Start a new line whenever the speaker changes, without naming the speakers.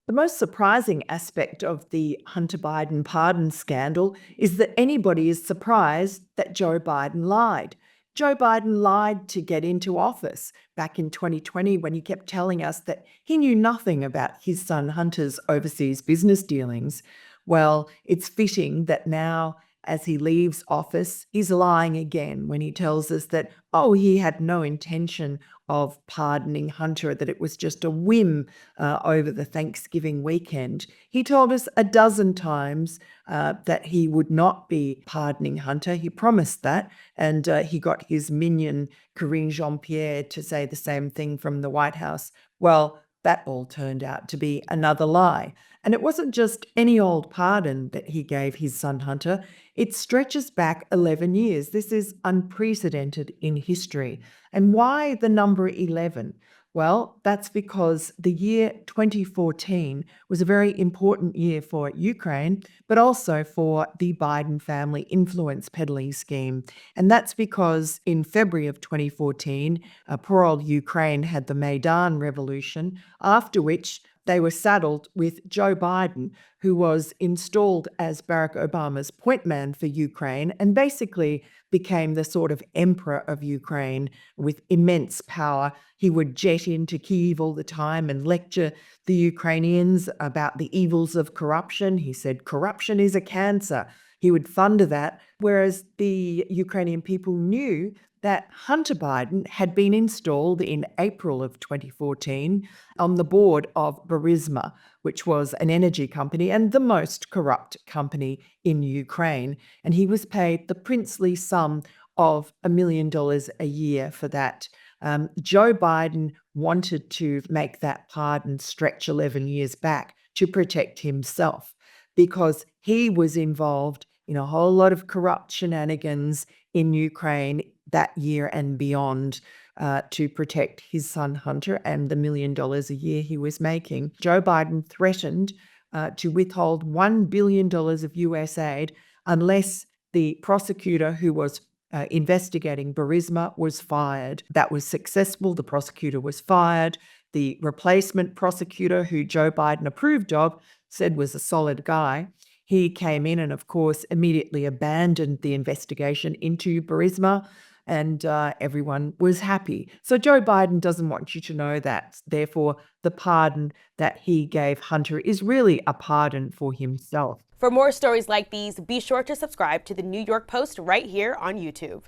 The most surprising aspect of the Hunter Biden pardon scandal is that anybody is surprised that Joe Biden lied. Joe Biden lied to get into office back in 2020 when he kept telling us that he knew nothing about his son Hunter's overseas business dealings. Well, it's fitting that now, as he leaves office, he's lying again when he tells us that, oh, he had no intention of pardoning Hunter, that it was just a whim over the Thanksgiving weekend. He told us a dozen times that he would not be pardoning Hunter. He promised that, and he got his minion, Karine Jean-Pierre, to say the same thing from the White House. Well, that all turned out to be another lie. And it wasn't just any old pardon that he gave his son Hunter. It stretches back 11 years. This is unprecedented in history. And why the number 11? Well, that's because the year 2014 was a very important year for Ukraine, but also for the Biden family influence peddling scheme. And that's because in February of 2014, poor old Ukraine had the Maidan Revolution, after which they were saddled with Joe Biden, who was installed as Barack Obama's point man for Ukraine and basically became the sort of emperor of Ukraine with immense power. He would jet into Kyiv all the time and lecture the Ukrainians about the evils of corruption. He said, corruption is a cancer. He would thunder that, whereas the Ukrainian people knew that Hunter Biden had been installed in April of 2014 on the board of Burisma, which was an energy company and the most corrupt company in Ukraine. And he was paid the princely sum of $1 million a year for that. Joe Biden wanted to make that pardon stretch 11 years back to protect himself because he was involved in a whole lot of corrupt shenanigans in Ukraine that year and beyond to protect his son Hunter and the $1 million a year he was making. Joe Biden threatened to withhold $1 billion of US aid unless the prosecutor who was investigating Burisma was fired. That was successful. The prosecutor was fired. The replacement prosecutor, who Joe Biden approved of, said was a solid guy. He came in and, of course, immediately abandoned the investigation into Burisma, and everyone was happy. So Joe Biden doesn't want you to know that. Therefore, the pardon that he gave Hunter is really a pardon for himself.
For more stories like these, be sure to subscribe to the New York Post right here on YouTube.